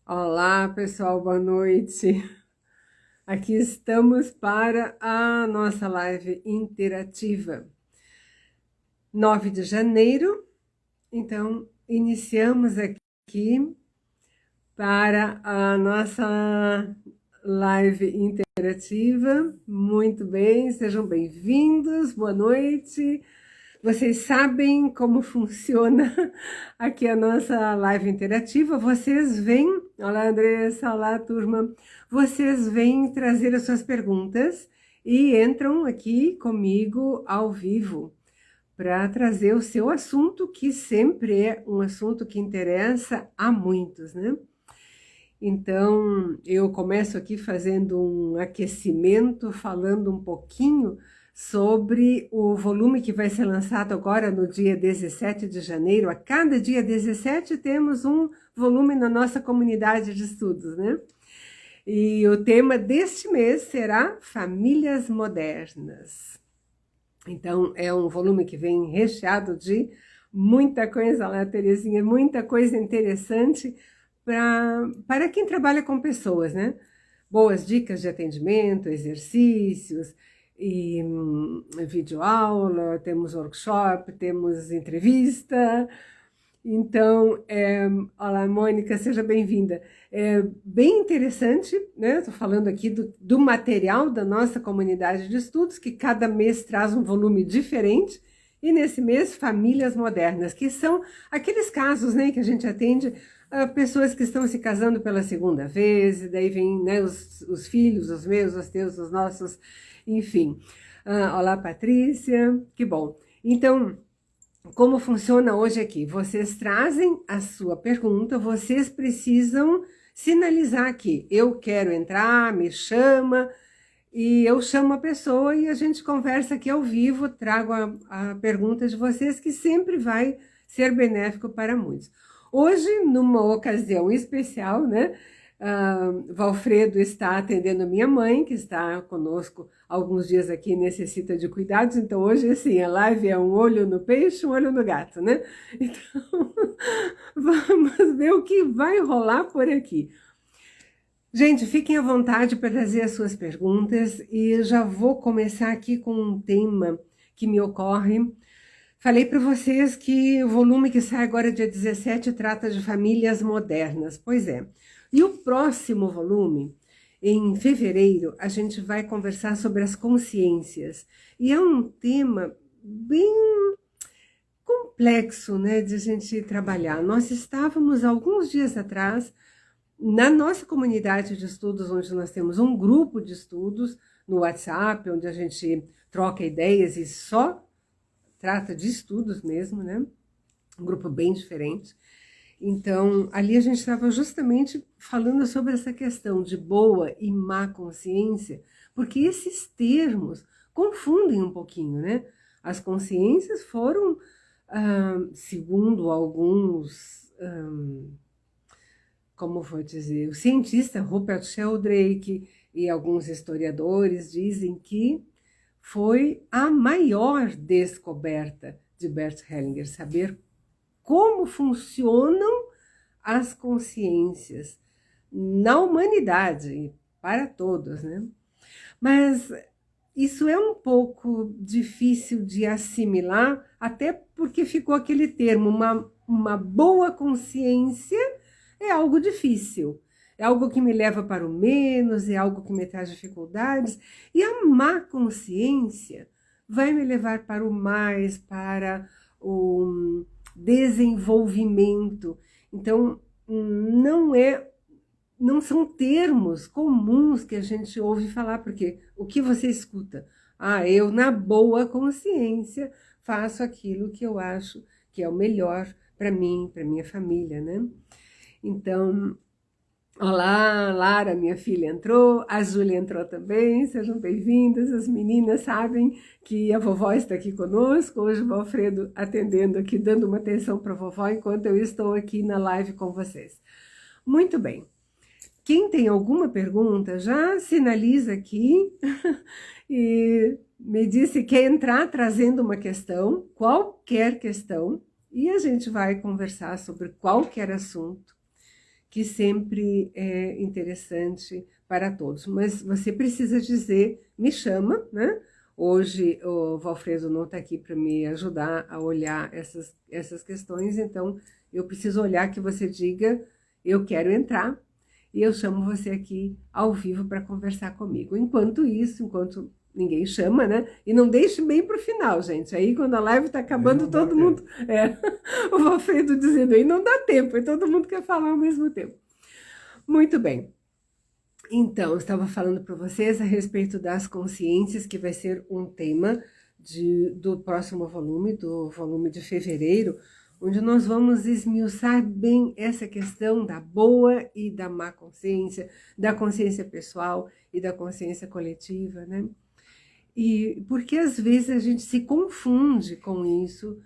Olá, pessoal, boa noite. Aqui estamos para a nossa live interativa. 9 de janeiro, então iniciamos aqui para a nossa live interativa. Muito bem, sejam bem-vindos, boa noite. Vocês sabem como funciona aqui a nossa live interativa. Vocês vêm, olá Andressa, olá turma, vocês vêm trazer as suas perguntas e entram aqui comigo ao vivo para trazer o seu assunto, que sempre é um assunto que interessa a muitos, né? Então, eu começo aqui fazendo um aquecimento, falando um pouquinho sobre o volume que vai ser lançado agora no dia 17 de janeiro. A cada dia 17 temos um volume na nossa comunidade de estudos, né? E o tema deste mês será Famílias Modernas. Então, é um volume que vem recheado de muita coisa lá, Terezinha, muita coisa interessante para quem trabalha com pessoas, né? Boas dicas de atendimento, exercícios, e videoaula, temos workshop, temos entrevista. Então, olá, Mônica, seja bem-vinda. É bem interessante, né? Estou falando aqui do material da nossa comunidade de estudos, que cada mês traz um volume diferente, e nesse mês, Famílias Modernas, que são aqueles casos, né, que a gente atende pessoas que estão se casando pela segunda vez, e daí vem, né, os filhos, os meus, os teus, os nossos, enfim. Olá, Patrícia, que bom. Então, como funciona hoje aqui? Vocês trazem a sua pergunta, vocês precisam sinalizar aqui. Eu quero entrar, me chama, e eu chamo a pessoa e a gente conversa aqui ao vivo, trago a pergunta de vocês, que sempre vai ser benéfico para muitos. Hoje, numa ocasião especial, né? Valfredo está atendendo minha mãe, que está conosco há alguns dias aqui, necessita de cuidados. Então, hoje, assim, a live é um olho no peixe, um olho no gato, né? Então, vamos ver o que vai rolar por aqui. Gente, fiquem à vontade para trazer as suas perguntas e já vou começar aqui com um tema que me ocorre. Falei para vocês que o volume que sai agora, dia 17, trata de famílias modernas. Pois é. E o próximo volume, em fevereiro, a gente vai conversar sobre as consciências. E é um tema bem complexo, né, de a gente trabalhar. Nós estávamos, alguns dias atrás, na nossa comunidade de estudos, onde nós temos um grupo de estudos no WhatsApp, onde a gente troca ideias e só trata de estudos mesmo, né? Um grupo bem diferente. Então, ali a gente estava justamente falando sobre essa questão de boa e má consciência, porque esses termos confundem um pouquinho, né? As consciências foram, segundo alguns, como vou dizer, o cientista Rupert Sheldrake e alguns historiadores dizem que foi a maior descoberta de Bert Hellinger, saber como funcionam as consciências na humanidade, para todos, né? Mas isso é um pouco difícil de assimilar, até porque ficou aquele termo, uma boa consciência é algo difícil. É algo que me leva para o menos, é algo que me traz dificuldades. E a má consciência vai me levar para o mais, para o desenvolvimento. Então, não são termos comuns que a gente ouve falar, porque o que você escuta? Eu, na boa consciência, faço aquilo que eu acho que é o melhor para mim, para minha família, né? Então, olá, Lara, minha filha entrou, a Júlia entrou também, sejam bem-vindas. As meninas sabem que a vovó está aqui conosco, hoje o Valfredo atendendo aqui, dando uma atenção para a vovó, enquanto eu estou aqui na live com vocês. Muito bem, quem tem alguma pergunta, já sinaliza aqui e me diz se quer entrar trazendo uma questão, qualquer questão, e a gente vai conversar sobre qualquer assunto que sempre é interessante para todos. Mas você precisa dizer, me chama, né? Hoje o Valfredo não está aqui para me ajudar a olhar essas questões, então eu preciso olhar que você diga, eu quero entrar, e eu chamo você aqui ao vivo para conversar comigo. Enquanto isso, enquanto ninguém chama, né? E não deixe bem para o final, gente. Aí quando a live está acabando, todo mundo... o Valfredo dizendo aí, não dá tempo, e todo mundo quer falar ao mesmo tempo. Muito bem. Então, eu estava falando para vocês a respeito das consciências, que vai ser um tema do próximo volume, do volume de fevereiro, onde nós vamos esmiuçar bem essa questão da boa e da má consciência, da consciência pessoal e da consciência coletiva, né? E porque às vezes a gente se confunde com isso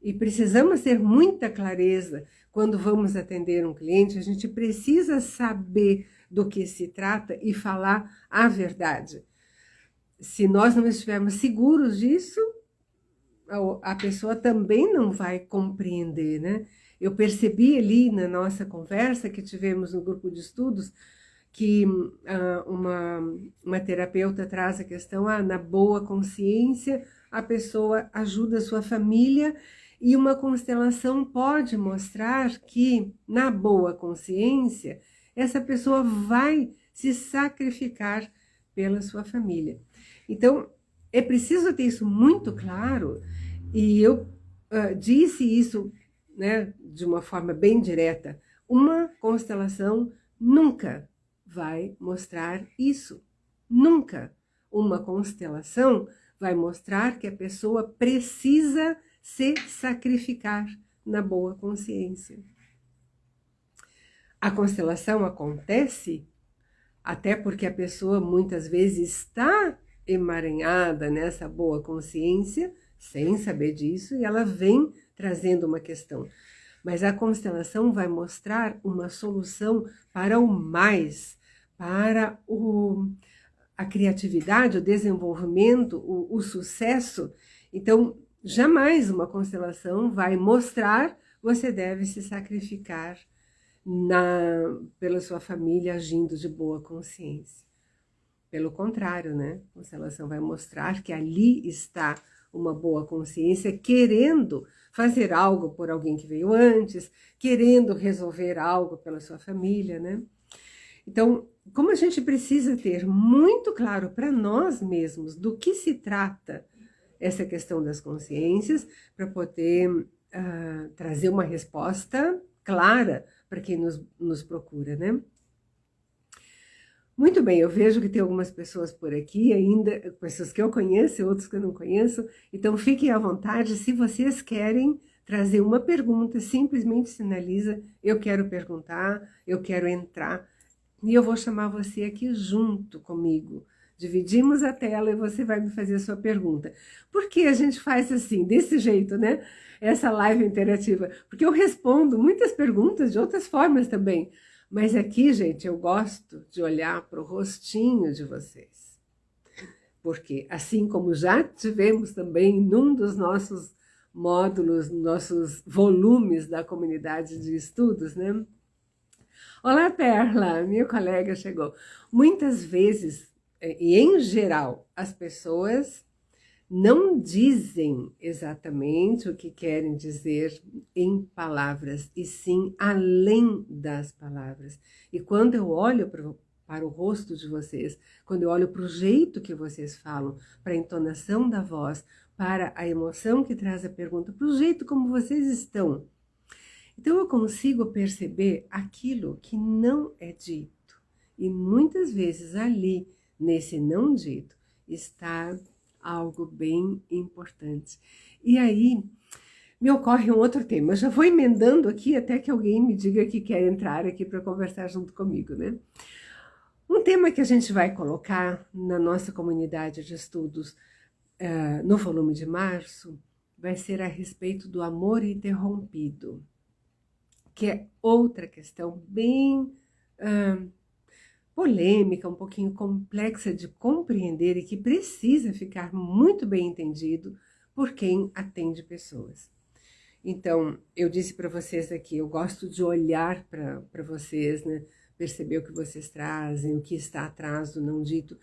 e precisamos ter muita clareza quando vamos atender um cliente, a gente precisa saber do que se trata e falar a verdade. Se nós não estivermos seguros disso, a pessoa também não vai compreender, né? Eu percebi ali na nossa conversa que tivemos no grupo de estudos que uma terapeuta traz a questão, na boa consciência, a pessoa ajuda a sua família, e uma constelação pode mostrar que, na boa consciência, essa pessoa vai se sacrificar pela sua família. Então, é preciso ter isso muito claro, e eu disse isso, né, de uma forma bem direta. Uma constelação nunca vai mostrar isso. Nunca uma constelação vai mostrar que a pessoa precisa se sacrificar na boa consciência. A constelação acontece até porque a pessoa muitas vezes está emaranhada nessa boa consciência, sem saber disso, e ela vem trazendo uma questão. Mas a constelação vai mostrar uma solução para o mais, para a criatividade, o desenvolvimento, o sucesso. Então, jamais uma constelação vai mostrar você deve se sacrificar pela sua família agindo de boa consciência. Pelo contrário, né? A constelação vai mostrar que ali está uma boa consciência querendo fazer algo por alguém que veio antes, querendo resolver algo pela sua família, né? Então, como a gente precisa ter muito claro para nós mesmos do que se trata essa questão das consciências, para poder trazer uma resposta clara para quem nos procura, né? Muito bem, eu vejo que tem algumas pessoas por aqui ainda, pessoas que eu conheço e outras que eu não conheço, então fiquem à vontade, se vocês querem trazer uma pergunta, simplesmente sinaliza, eu quero perguntar, eu quero entrar, e eu vou chamar você aqui junto comigo. Dividimos a tela e você vai me fazer a sua pergunta. Por que a gente faz assim, desse jeito, né? Essa live interativa? Porque eu respondo muitas perguntas de outras formas também. Mas aqui, gente, eu gosto de olhar para o rostinho de vocês. Porque, assim como já tivemos também num dos nossos módulos, nossos volumes da comunidade de estudos, né? Olá, Perla, minha colega chegou. Muitas vezes, e em geral, as pessoas não dizem exatamente o que querem dizer em palavras, e sim além das palavras. E quando eu olho para o rosto de vocês, quando eu olho para o jeito que vocês falam, para a entonação da voz, para a emoção que traz a pergunta, para o jeito como vocês estão, então eu consigo perceber aquilo que não é dito. E muitas vezes ali, nesse não dito, está algo bem importante. E aí, me ocorre um outro tema. Eu já vou emendando aqui até que alguém me diga que quer entrar aqui para conversar junto comigo, né? Um tema que a gente vai colocar na nossa comunidade de estudos no volume de março vai ser a respeito do amor interrompido, que é outra questão bem polêmica, um pouquinho complexa de compreender e que precisa ficar muito bem entendido por quem atende pessoas. Então, eu disse para vocês aqui, eu gosto de olhar para vocês, né? Perceber o que vocês trazem, o que está atrás do não dito.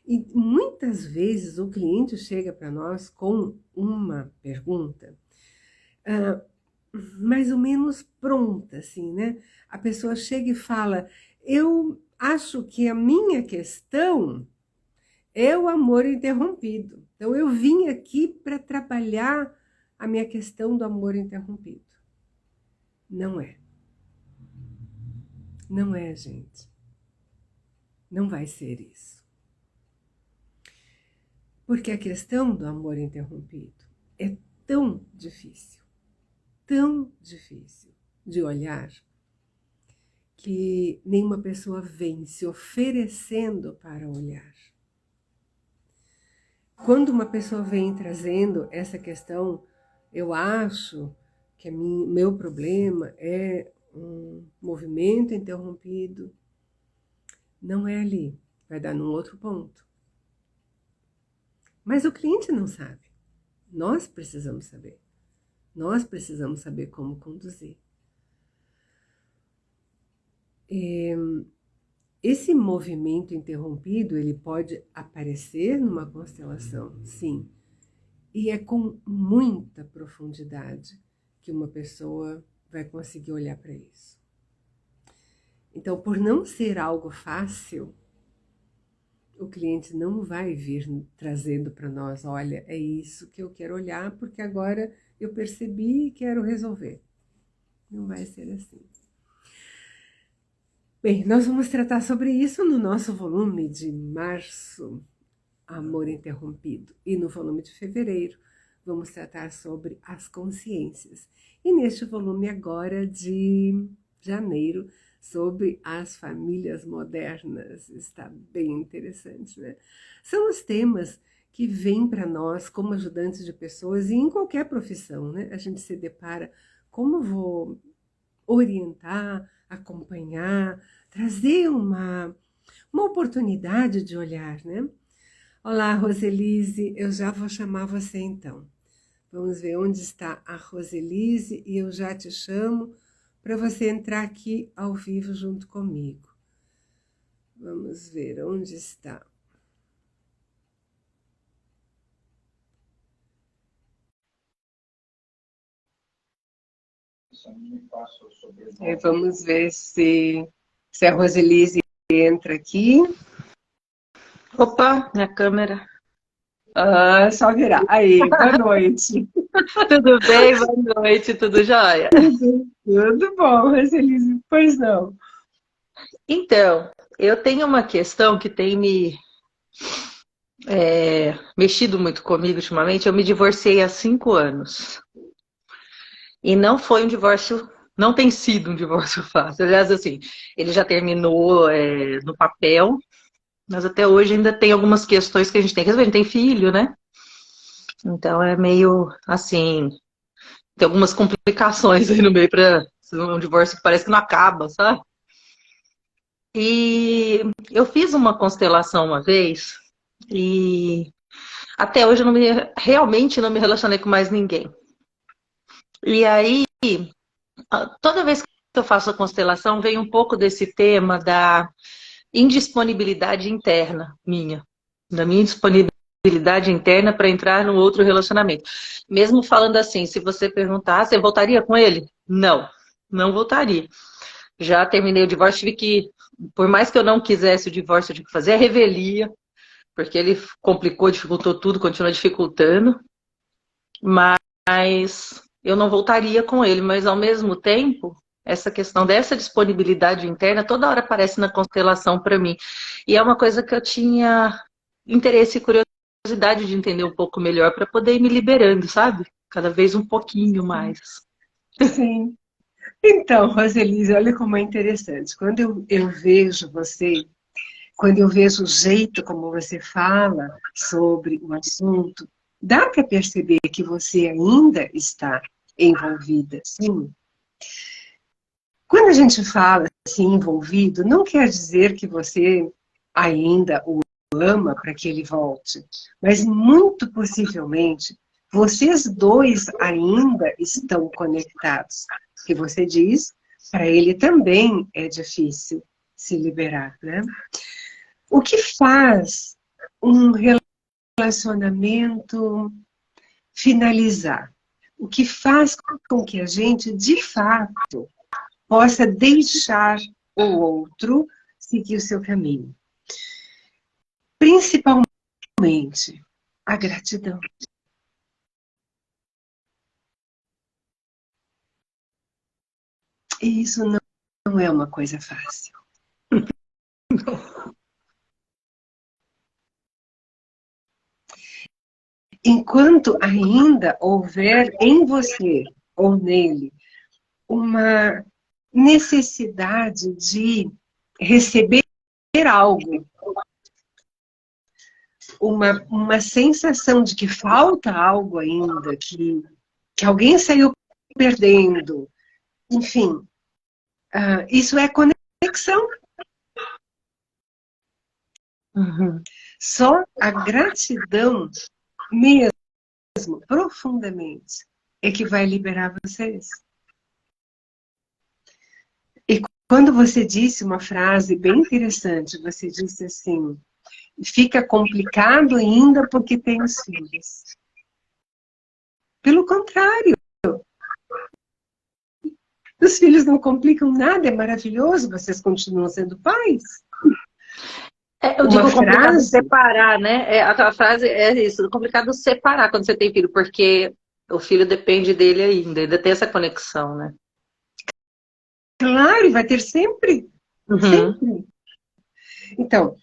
E muitas vezes o cliente chega para nós com uma pergunta mais ou menos pronta, assim, né? A pessoa chega e fala, eu acho que a minha questão é o amor interrompido. Então, eu vim aqui para trabalhar a minha questão do amor interrompido. Não é. Não é, gente. Não vai ser isso. Porque a questão do amor interrompido é tão difícil de olhar, que nenhuma pessoa vem se oferecendo para olhar. Quando uma pessoa vem trazendo essa questão, eu acho que meu problema é um movimento interrompido, não é ali, vai dar num outro ponto. Mas o cliente não sabe, nós precisamos saber. Nós precisamos saber como conduzir. Esse movimento interrompido, ele pode aparecer numa constelação, sim. E é com muita profundidade que uma pessoa vai conseguir olhar para isso. Então, por não ser algo fácil, o cliente não vai vir trazendo para nós, olha, é isso que eu quero olhar, porque agora eu percebi e quero resolver. Não vai ser assim. Bem, nós vamos tratar sobre isso no nosso volume de março, Amor Interrompido. E no volume de fevereiro, vamos tratar sobre as consciências. E neste volume agora de janeiro, sobre as famílias modernas. Está bem interessante, né? São os temas que vêm para nós como ajudantes de pessoas e em qualquer profissão, né? A gente se depara, como vou orientar, acompanhar, trazer uma oportunidade de olhar, né? Olá, Roselise, eu já vou chamar você então. Vamos ver onde está a Roselise e eu já te chamo para você entrar aqui ao vivo junto comigo. Vamos ver onde está. Vamos ver se a Roselise entra aqui. Opa, minha câmera. Ah, só virar. Aí, boa noite. Tudo bem? Boa noite, tudo jóia? Tudo bom, Roselise? Pois não. Então, eu tenho uma questão que tem me mexido muito comigo ultimamente. Eu me divorciei há 5 anos. E não foi um divórcio, não tem sido um divórcio fácil. Aliás, assim, ele já terminou no papel, mas até hoje ainda tem algumas questões que a gente tem que resolver. A gente tem filho, né? Então é meio assim, tem algumas complicações aí no meio para um divórcio que parece que não acaba, sabe? E eu fiz uma constelação uma vez e até hoje eu realmente não me relacionei com mais ninguém. E aí, toda vez que eu faço a constelação, vem um pouco desse tema da indisponibilidade interna minha, da minha disponibilidade interna para entrar no outro relacionamento. Mesmo falando assim, se você perguntar, você voltaria com ele? Não, não voltaria. Já terminei o divórcio, tive que, por mais que eu não quisesse o divórcio, eu tive que fazer a revelia, porque ele complicou, dificultou tudo, continua dificultando. Mas eu não voltaria com ele, mas ao mesmo tempo, essa questão dessa disponibilidade interna toda hora aparece na constelação para mim. E é uma coisa que eu tinha interesse e curiosidade de entender um pouco melhor para poder ir me liberando, sabe? Cada vez um pouquinho mais. Sim. Então, Roselise, olha como é interessante. Quando eu vejo você, quando eu vejo o jeito como você fala sobre o assunto, dá para perceber que você ainda está envolvida, sim. Quando a gente fala assim, envolvido, não quer dizer que você ainda o ama para que ele volte, mas muito possivelmente vocês dois ainda estão conectados. Que você diz, para ele também é difícil se liberar, né? O que faz um relacionamento finalizar? O que faz com que a gente, de fato, possa deixar o outro seguir o seu caminho? Principalmente a gratidão. E isso não é uma coisa fácil. Enquanto ainda houver em você ou nele uma necessidade de receber algo, uma sensação de que falta algo ainda, que alguém saiu perdendo, enfim, isso é conexão. Só a gratidão mesmo, profundamente, é que vai liberar vocês. E quando você disse uma frase bem interessante, você disse assim, fica complicado ainda porque tem os filhos. Pelo contrário, os filhos não complicam nada, é maravilhoso, vocês continuam sendo pais. Eu digo complicado separar, né? A frase é isso, complicado separar quando você tem filho, porque o filho depende dele ainda tem essa conexão, né? Claro, e vai ter sempre. Sempre. Então,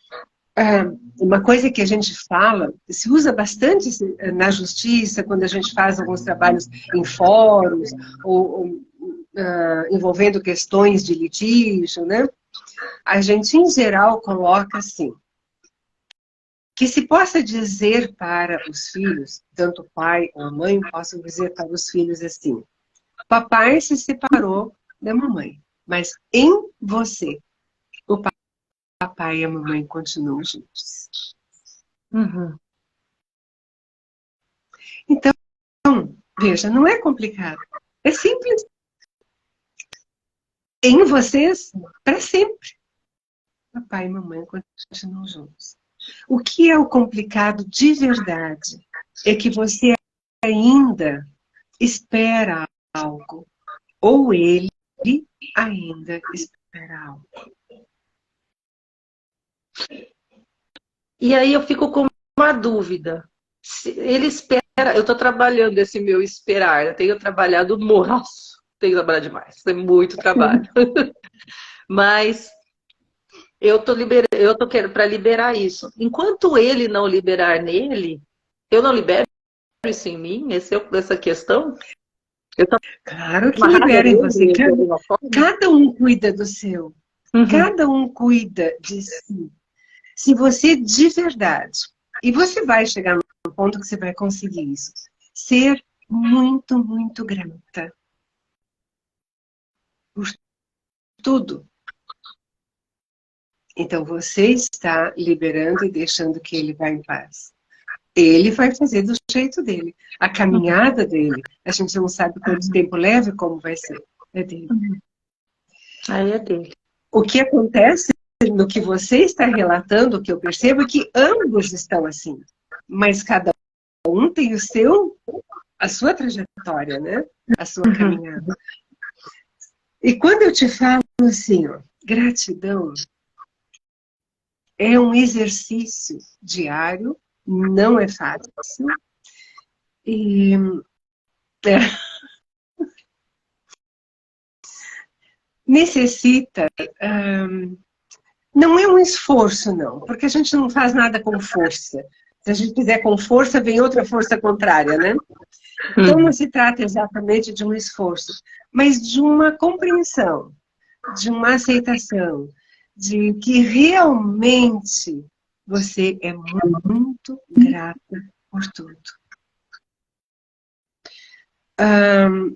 uma coisa que a gente fala, se usa bastante na justiça, quando a gente faz alguns trabalhos em fóruns, ou envolvendo questões de litígio, né? A gente, em geral, coloca assim, que se possa dizer para os filhos, tanto o pai ou a mãe possam dizer para os filhos assim, papai se separou da mamãe, mas em você, o papai e a mamãe continuam juntos. Então, veja, não é complicado, é simples. Em vocês, para sempre. Papai e mamãe continuam juntos. O que é o complicado de verdade é que você ainda espera algo, ou ele ainda espera algo. E aí eu fico com uma dúvida. Se ele espera, eu estou trabalhando esse meu esperar, eu tenho trabalhado morraço, tenho trabalhado demais, tem muito trabalho. Mas eu tô querendo para liberar isso. Enquanto ele não liberar nele, eu não libero isso em mim? Essa questão? Claro que libera em você. Cada um cuida do seu. Cada um cuida de si. Se você de verdade, e você vai chegar num ponto que você vai conseguir isso, ser muito, muito grata por tudo. Então você está liberando e deixando que ele vá em paz. Ele vai fazer do jeito dele. A caminhada dele, a gente não sabe quanto tempo leva e como vai ser. É dele. Aí é dele. O que acontece no que você está relatando, o que eu percebo é que ambos estão assim. Mas cada um tem a sua trajetória, né? A sua caminhada. E quando eu te falo assim, ó, gratidão é um exercício diário, não é fácil. E necessita, não é um esforço, não, porque a gente não faz nada com força. Se a gente fizer com força, vem outra força contrária, né? Então não se trata exatamente de um esforço, mas de uma compreensão, de uma aceitação, de que realmente você é muito grata por tudo.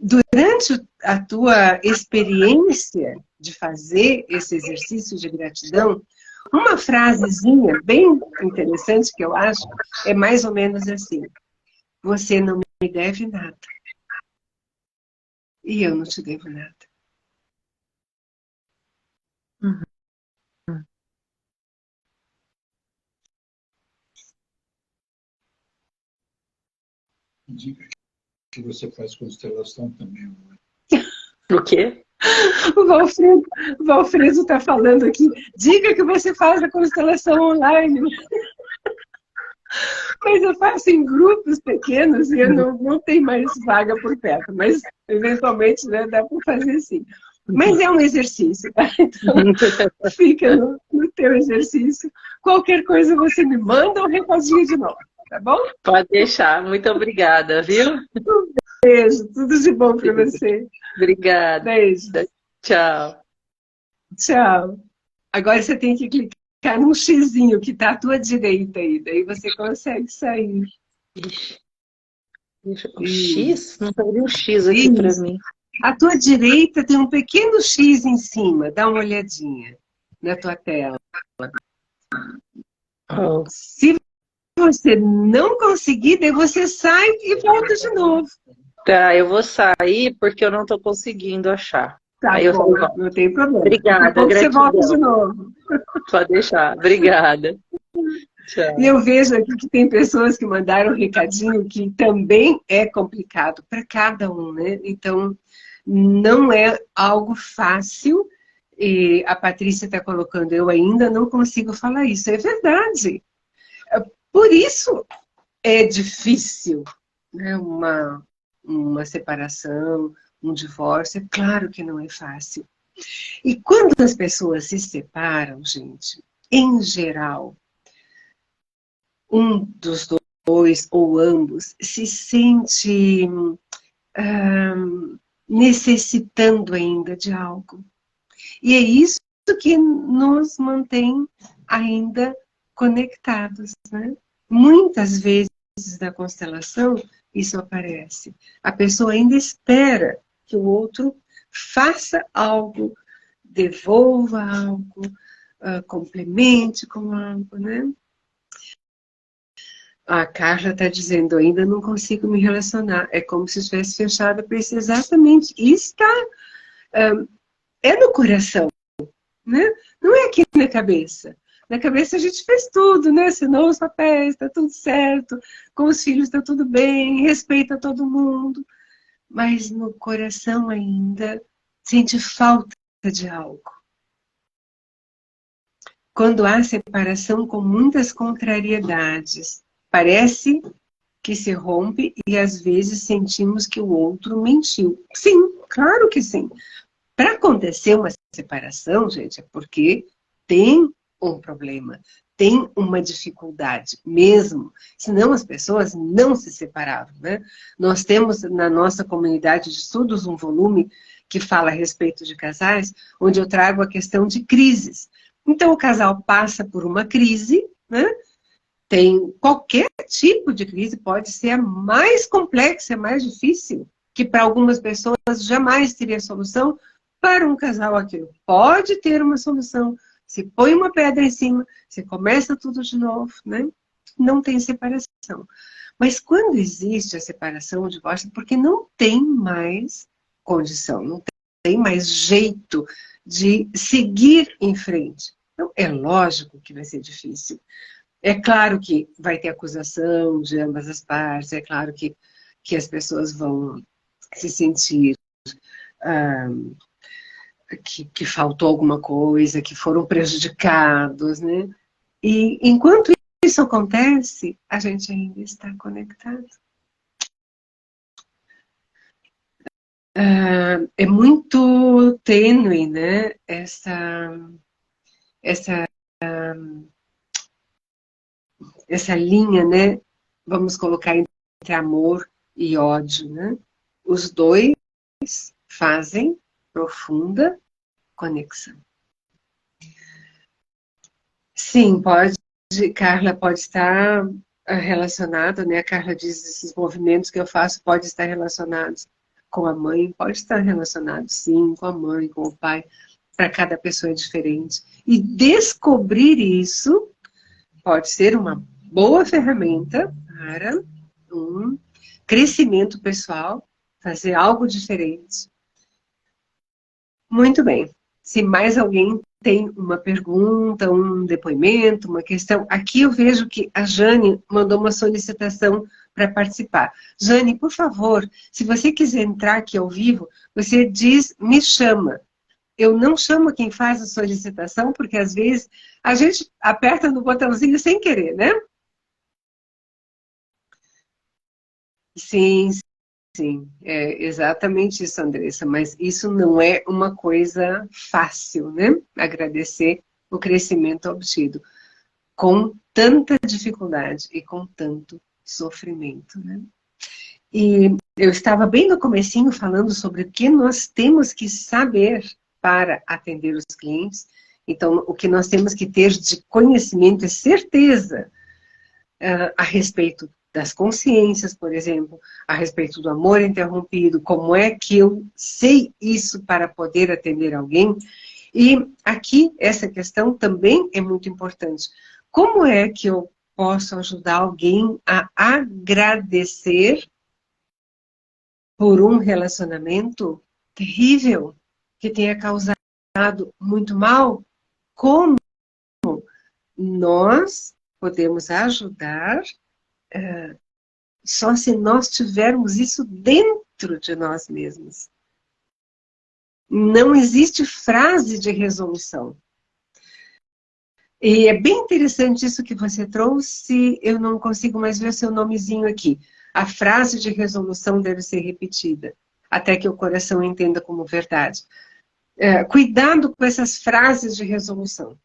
Durante a tua experiência de fazer esse exercício de gratidão, uma frasezinha bem interessante que eu acho é mais ou menos assim: você não deve nada. E eu não te devo nada. Uhum. Diga que você faz constelação também. O quê? O Valfredo está falando aqui. Diga que você faz a constelação online. Mas eu faço em grupos pequenos e eu não tenho mais vaga por perto. Mas, eventualmente, né, dá para fazer sim. Mas é um exercício, tá? Então, fica no teu exercício. Qualquer coisa você me manda um recadinho de novo, tá bom? Pode deixar. Muito obrigada, viu? Beijo, tudo de bom para você. Obrigada. Beijo. Tchau. Tchau. Agora você tem que clicar num xizinho que está à tua direita aí, daí você consegue sair. Ixi. O X? Não tem um X aqui Isso. para mim. À tua direita tem um pequeno X em cima, dá uma olhadinha na tua tela. Oh. Se você não conseguir, daí você sai e volta de novo. Tá, eu vou sair porque eu não estou conseguindo achar. Tá Aí eu bom, volto. não tem problema. Obrigada, Daqui a pouco você volta de gratidão. novo. Pode deixar. Obrigada. Tchau. E eu vejo aqui que tem pessoas que mandaram um recadinho que também é complicado para cada um, né? Então, não é algo fácil. E a Patrícia está colocando, eu ainda não consigo falar isso. É verdade. Por isso é difícil, né? Uma separação, um divórcio. É claro que não é fácil. E quando as pessoas se separam, gente, em geral, um dos dois ou ambos se sente necessitando ainda de algo. E é isso que nos mantém ainda conectados, né? Muitas vezes na constelação isso aparece. A pessoa ainda espera que o outro faça algo, devolva algo, complemente com algo, né? A Carla está dizendo, ainda não consigo me relacionar. É como se estivesse fechada para isso exatamente. E está, é no coração, né? Não é aqui na cabeça. Na cabeça a gente fez tudo, né? Assinou os papéis, está tudo certo. Com os filhos está tudo bem, respeita todo mundo. Mas no coração ainda sente falta de algo. Quando há separação com muitas contrariedades, parece que se rompe e às vezes sentimos que o outro mentiu. Sim, claro que sim. Para acontecer uma separação, gente, é porque tem um problema, tem uma dificuldade mesmo. Senão as pessoas não se separavam, né? Nós temos na nossa comunidade de estudos um volume que fala a respeito de casais, onde eu trago a questão de crises. Então o casal passa por uma crise, né? Tem qualquer tipo de crise, pode ser a mais complexa, a mais difícil, que para algumas pessoas jamais teria solução. Para um casal aquilo pode ter uma solução. Se põe uma pedra em cima, se começa tudo de novo, né? Não tem separação. Mas quando existe a separação, o divórcio, porque não tem mais condição, não tem mais jeito de seguir em frente. Então, é lógico que vai ser difícil. É claro que vai ter acusação de ambas as partes, é claro que as pessoas vão se sentir que faltou alguma coisa, que foram prejudicados, né? E enquanto isso acontece, a gente ainda está conectado. É muito tênue, né? Essa linha, né? Vamos colocar entre amor e ódio, né? Os dois fazem profunda conexão. Sim, pode, Carla, pode estar relacionado, né? A Carla diz esses movimentos que eu faço pode estar relacionados com a mãe, pode estar relacionado, sim, com a mãe, com o pai. Para cada pessoa é diferente. E descobrir isso pode ser uma boa ferramenta para um crescimento pessoal, fazer algo diferente. Muito bem. Se mais alguém tem uma pergunta, um depoimento, uma questão, aqui eu vejo que a Jane mandou uma solicitação para participar. Jane, por favor, se você quiser entrar aqui ao vivo, você diz, me chama. Eu não chamo quem faz a solicitação, porque às vezes a gente aperta no botãozinho sem querer, né? Sim, sim, é exatamente isso, Andressa, mas isso não é uma coisa fácil, né? Agradecer o crescimento obtido com tanta dificuldade e com tanto sofrimento, né? E eu estava bem no comecinho falando sobre o que nós temos que saber para atender os clientes. Então, o que nós temos que ter de conhecimento e certeza a respeito das consciências, por exemplo, a respeito do amor interrompido, como é que eu sei isso para poder atender alguém. E aqui, essa questão também é muito importante. Como é que eu posso ajudar alguém a agradecer por um relacionamento terrível que tenha causado muito mal? Como nós podemos ajudar só se nós tivermos isso dentro de nós mesmos? Não existe frase de resolução. E é bem interessante isso que você trouxe, eu não consigo mais ver seu nomezinho aqui. A frase de resolução deve ser repetida, até que o coração entenda como verdade. Cuidado com essas frases de resolução.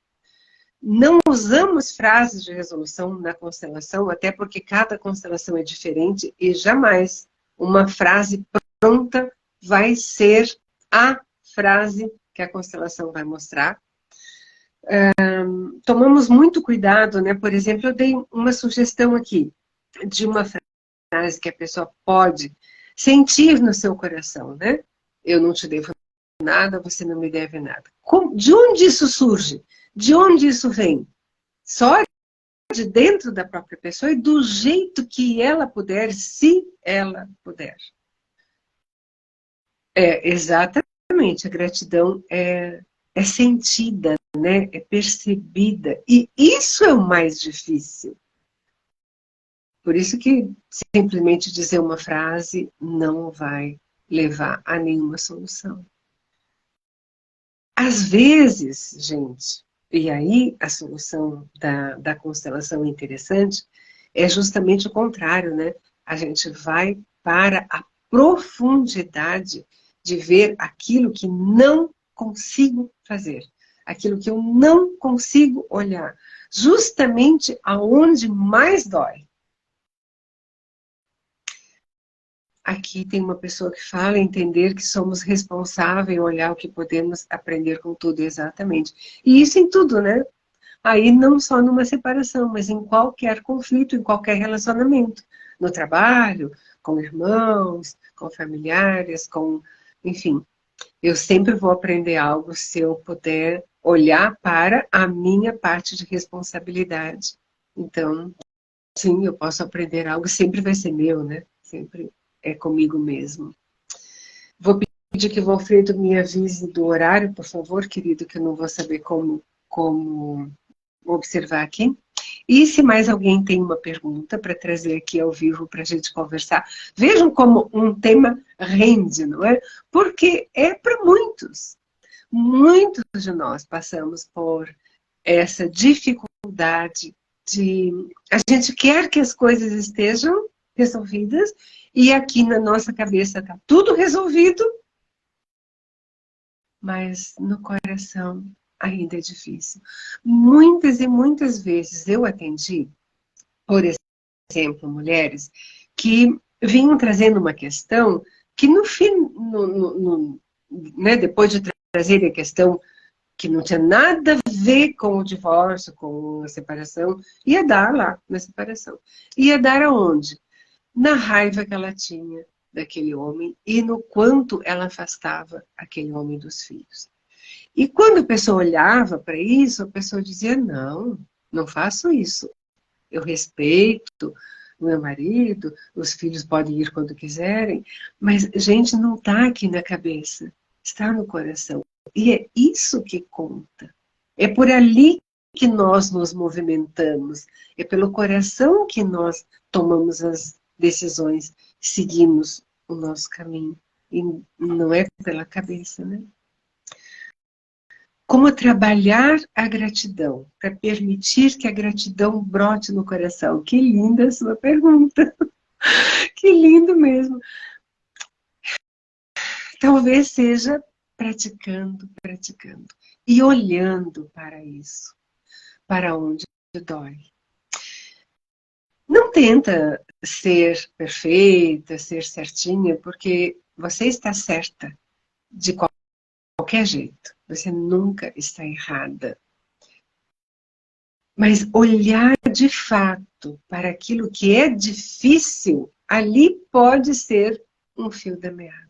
Não usamos frases de resolução na constelação, até porque cada constelação é diferente e jamais uma frase pronta vai ser a frase que a constelação vai mostrar. Tomamos muito cuidado, né? Por exemplo, eu dei uma sugestão aqui de uma frase que a pessoa pode sentir no seu coração, né? Eu não te devo nada, você não me deve nada. De onde isso surge? De onde isso vem? Só de dentro da própria pessoa e do jeito que ela puder, se ela puder. Exatamente, a gratidão é sentida, né? É percebida. E isso é o mais difícil. Por isso que simplesmente dizer uma frase não vai levar a nenhuma solução. Às vezes, gente, e aí a solução da constelação interessante é justamente o contrário, né? A gente vai para a profundidade de ver aquilo que não consigo fazer, aquilo que eu não consigo olhar, justamente aonde mais dói. Aqui tem uma pessoa que fala entender que somos responsáveis, olhar o que podemos aprender com tudo, exatamente. E isso em tudo, né? Aí não só numa separação, mas em qualquer conflito, em qualquer relacionamento. No trabalho, com irmãos, com familiares, com... Enfim, eu sempre vou aprender algo se eu puder olhar para a minha parte de responsabilidade. Então, sim, eu posso aprender algo, sempre vai ser meu, né? Sempre é comigo mesmo. Vou pedir que o Valfredo me avise do horário, por favor, querido, que eu não vou saber como observar aqui. E se mais alguém tem uma pergunta para trazer aqui ao vivo para a gente conversar, vejam como um tema rende, não é? Porque é para muitos. Muitos de nós passamos por essa dificuldade de... A gente quer que as coisas estejam resolvidas e aqui na nossa cabeça está tudo resolvido, mas no coração ainda é difícil. Muitas e muitas vezes eu atendi, por exemplo, mulheres que vinham trazendo uma questão que no fim, né, depois de trazerem a questão que não tinha nada a ver com o divórcio, com a separação, ia dar lá na separação. Ia dar aonde? Na raiva que ela tinha daquele homem e no quanto ela afastava aquele homem dos filhos. E quando a pessoa olhava para isso, a pessoa dizia, não, não faço isso. Eu respeito o meu marido, os filhos podem ir quando quiserem, mas, gente, não está aqui na cabeça, está no coração. E é isso que conta. É por ali que nós nos movimentamos, é pelo coração que nós tomamos as decisões, seguimos o nosso caminho, e não é pela cabeça, né? Como trabalhar a gratidão, para permitir que a gratidão brote no coração? Que linda a sua pergunta. Que lindo mesmo. Talvez seja praticando, praticando. E olhando para isso. Para onde dói. Não tenta ser perfeita, ser certinha, porque você está certa de qualquer jeito. Você nunca está errada. Mas olhar de fato para aquilo que é difícil, ali pode ser um fio da meada.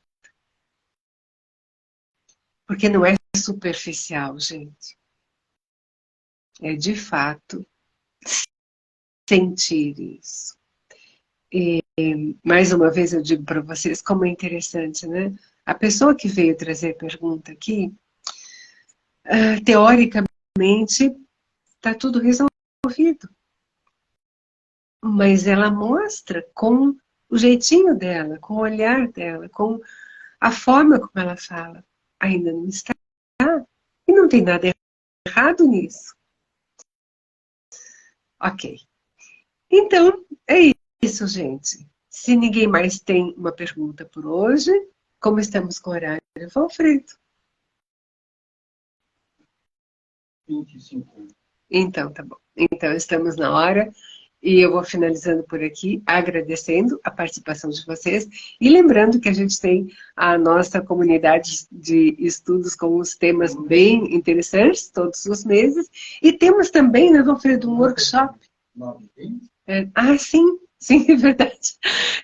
Porque não é superficial, gente. É de fato sentir isso. E mais uma vez eu digo para vocês como é interessante, né? A pessoa que veio trazer a pergunta aqui, teoricamente, está tudo resolvido. Mas ela mostra com o jeitinho dela, com o olhar dela, com a forma como ela fala. Ainda não está. E não tem nada errado nisso. Ok. Então, é isso, gente. Se ninguém mais tem uma pergunta por hoje, como estamos com o horário, Valfredo? 25. Então, tá bom. Então, estamos na hora. E eu vou finalizando por aqui, agradecendo a participação de vocês e lembrando que a gente tem a nossa comunidade de estudos com os temas bem interessantes, todos os meses. E temos também, né, Valfredo, um workshop. Sim, sim, é verdade.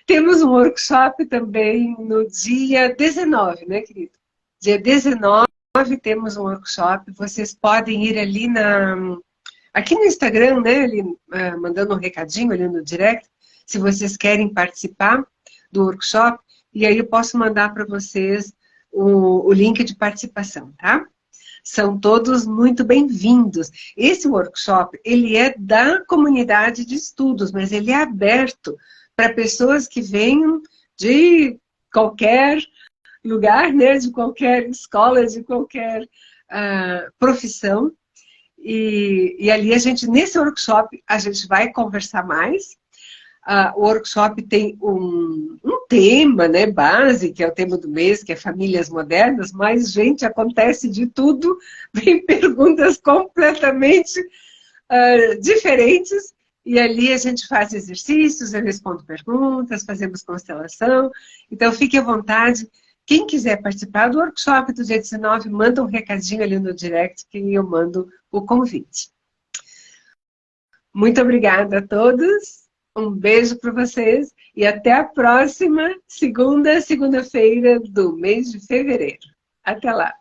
Temos um workshop também no dia 19, né, querido? Dia 19 temos um workshop, vocês podem ir ali aqui no Instagram, né, ali, mandando um recadinho ali no direct, se vocês querem participar do workshop, e aí eu posso mandar para vocês o link de participação, tá? São todos muito bem-vindos. Esse workshop, ele é da comunidade de estudos, mas ele é aberto para pessoas que venham de qualquer lugar, né, de qualquer escola, de qualquer profissão. E ali a gente, nesse workshop, a gente vai conversar mais. O workshop tem um tema, né, base, que é o tema do mês, que é famílias modernas, mas, gente, acontece de tudo, vem perguntas completamente diferentes, e ali a gente faz exercícios, eu respondo perguntas, fazemos constelação, então fique à vontade. Quem quiser participar do workshop do dia 19, manda um recadinho ali no direct que eu mando o convite. Muito obrigada a todos, um beijo para vocês e até a próxima segunda-feira do mês de fevereiro. Até lá!